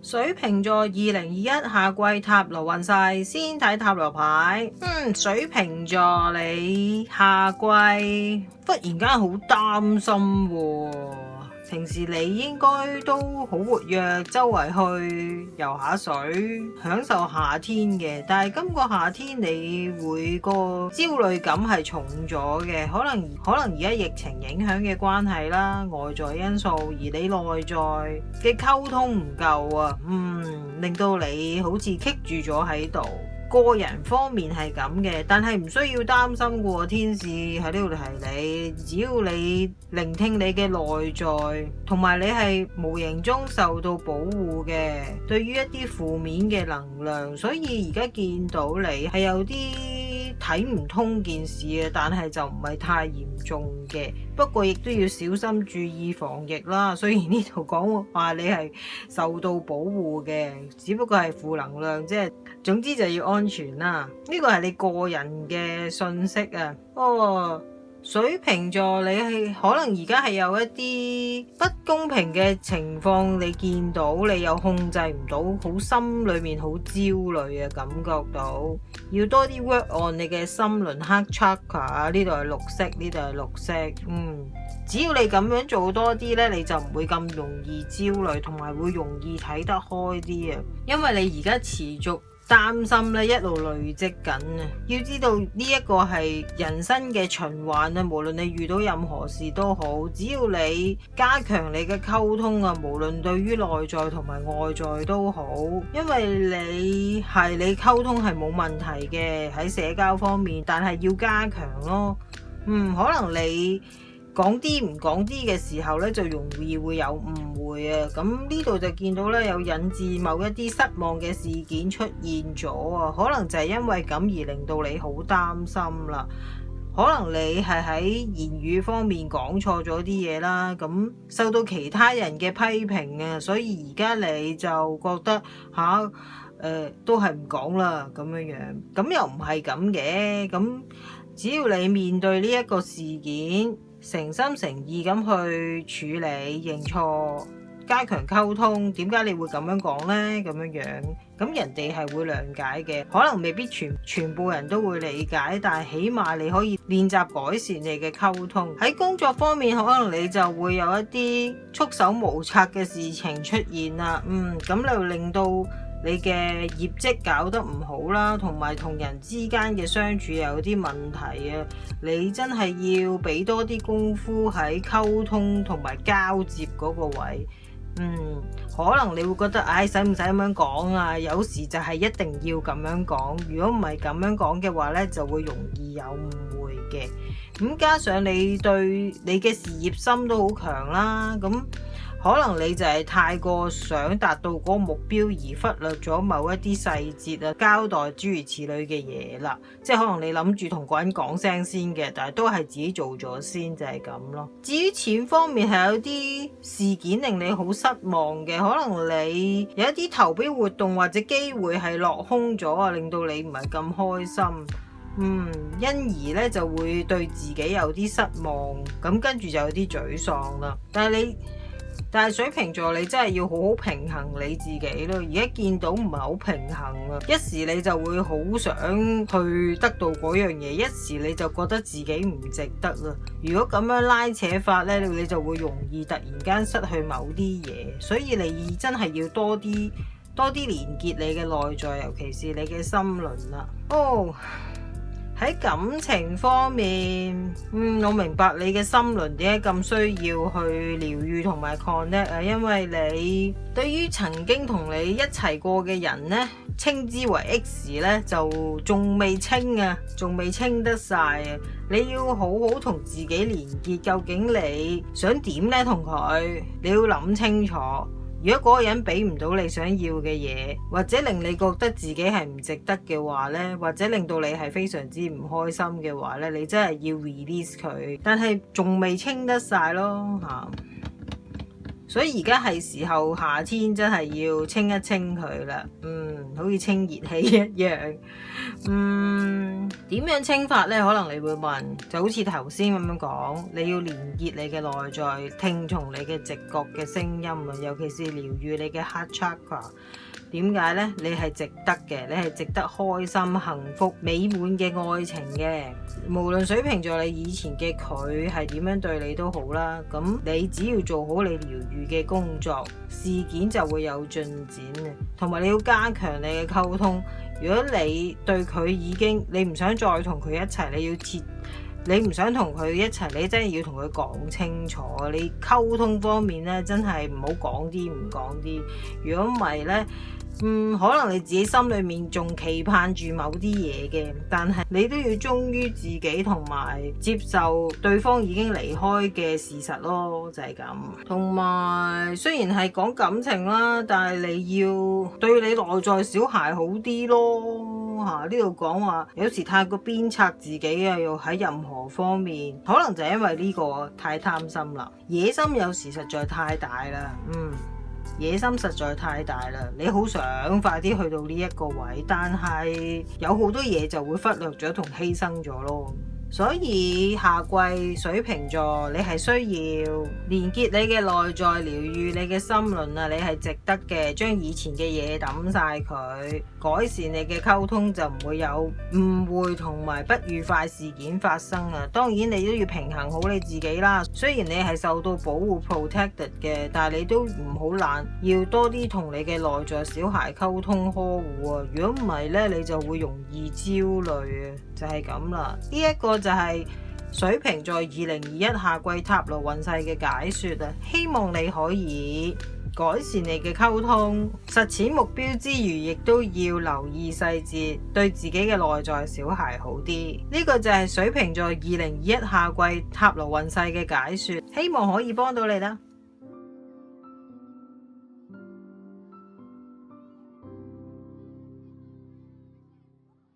水瓶座2021夏季塔羅運勢，先睇塔羅牌。水瓶座你夏季忽然間好擔心喎。平時你應該都好活躍，周圍去游下水，享受夏天嘅。但係今個夏天你會個焦慮感係重咗嘅，可能而家疫情影響嘅關係啦，外在因素，而你內在嘅溝通唔夠啊，令到你好似棘住咗喺度。個人方面係咁嘅，但係唔需要擔心嘅。天使喺呢度提你，只要你聆聽你嘅內在，同埋你係無形中受到保護嘅，對於一啲負面嘅能量，所以而家見到你係有啲睇唔通件事嘅，但係就唔係太嚴重嘅。不過亦都要小心注意防疫啦。雖然呢度講話你係受到保護嘅，只不過係負能量，即係總之就要安全啦。呢個係你個人嘅信息啊。水瓶座你係可能而家係有一啲不公平嘅情況，你見到你又控制唔到，好心裏面好焦慮啊，感覺到要多啲 work on 你嘅心輪黑 chakra。呢度係綠色，呢度係綠色。只要你咁樣做多啲呢，你就唔會咁容易焦慮，同埋會容易睇得開啲啊。因為你而家持續擔心咧，一路累積緊啊！要知道呢一個係人生嘅循環啊，無論你遇到任何事都好，只要你加強你嘅溝通啊，無論對於內在同埋外在都好，因為你溝通係冇問題嘅喺社交方面，但係要加強咯。可能你講啲唔講啲嘅時候咧，就容易會有誤會啊！咁呢度就見到咧，有引致某一啲失望嘅事件出現咗啊！可能就係因為咁而令到你好擔心啦。可能你係喺言語方面講錯咗啲嘢啦，咁受到其他人嘅批評啊，所以而家你就覺得都係唔講啦咁樣樣。咁又唔係咁嘅，咁只要你面對呢一個事件，誠心誠意咁去處理、認錯、加強溝通，點解你會咁樣講呢？咁樣樣，咁人哋係會諒解嘅，可能未必全部人都會理解，但係起碼你可以練習改善你嘅溝通。喺工作方面，可能你就會有一啲束手無策嘅事情出現啦。咁就令到你嘅業績搞得唔好啦，同埋同人之間嘅相處有啲問題啊！你真係要俾多啲功夫喺溝通同埋交接嗰個位。可能你會覺得使唔使咁樣講啊？有時就係一定要咁樣講，如果唔係咁樣講嘅話呢，就會容易有誤會嘅。咁加上你對你嘅事業心都好強啦，咁可能你就係太過想達到嗰個目標而忽略咗某一啲細節啊，交代諸如此類嘅嘢啦。即係可能你諗住同個人講聲先嘅，但係都係自己做咗先，就係咁咯。至於錢方面係有啲事件令你好失望嘅，可能你有一啲投標活動或者機會係落空咗啊，令到你唔係咁開心。因而咧就會對自己有啲失望，咁跟住就有啲沮喪啦。但係水瓶座你真係要好好平衡你自己咯，而家見到唔係好平衡啊，一時你就會好想去得到嗰樣嘢，一時你就覺得自己唔值得啦。如果咁樣拉扯法呢，你就會容易突然間失去某啲嘢，所以你真係要多啲連結你嘅內在，尤其是你嘅心輪啦。喺感情方面，我明白你嘅心輪點解咁需要去療癒同埋 connect 啊，因為你對於曾經同你一齊過嘅人呢，稱之為 X 呢，就仲未清啊，仲未清得晒啊！你要好好同自己連結，究竟你想點呢？同佢，你要諗清楚。如果嗰個人俾唔到你想要嘅嘢，或者令你覺得自己係唔值得嘅話呢，或者令到你係非常之唔開心嘅話呢，你真係要 release 佢，但係仲未清得晒咯嚇。所以而家係時候夏天真係要清一清佢啦，好似清熱氣一樣。點樣清法呢？可能你會問，就好似頭先咁樣講，你要連結你嘅內在，聽從你嘅直覺嘅聲音啊，尤其是療愈你嘅 Heart Chakra。點解呢？你係值得嘅，你係值得開心、幸福、美滿嘅愛情嘅。無論水瓶座你以前嘅佢係點樣對你都好啦，咁你只要做好你療愈嘅工作，事件就會有進展嘅。同埋你要加強你嘅溝通。如果你對佢已經你唔想再同佢一齊，你唔想同佢一齊，你真係要同佢講清楚。你溝通方面咧，真係唔好講啲唔講啲。如果唔係咧，可能你自己心裏面仲期盼住某啲嘢嘅，但係你都要忠於自己，同埋接受對方已經離開嘅事實咯，就係咁。同埋雖然係講感情啦，但係你要對你內在小孩好啲咯。呢度講話有時太過鞭策自己啊，又喺任何方面，可能就係因為呢個太貪心啦，野心有時實在太大啦。野心實在太大啦，你好想快啲去到呢一個位，但係有好多嘢就會忽略咗同犧牲咗咯。所以夏季水瓶座，你係需要連結你嘅內在，療愈你嘅心輪啊！你係值得嘅，將以前嘅嘢抌晒佢，改善你嘅溝通，就唔會有誤會同埋不愉快事件發生啊！當然你都要平衡好你自己啦。雖然你係受到保護 protected 嘅，但係你都唔好懶，要多啲同你嘅內在小孩溝通呵護啊！如果唔係呢，你就會容易焦慮啊！就係咁啦，呢一個就係水瓶座2021夏季塔羅運勢嘅解說啊，希望你可以改善你嘅溝通，實踐目標之餘，亦都要留意細節，對自己嘅內在小孩好啲。呢個就係水瓶座2021夏季塔羅運勢嘅解說，希望可以幫到你啦。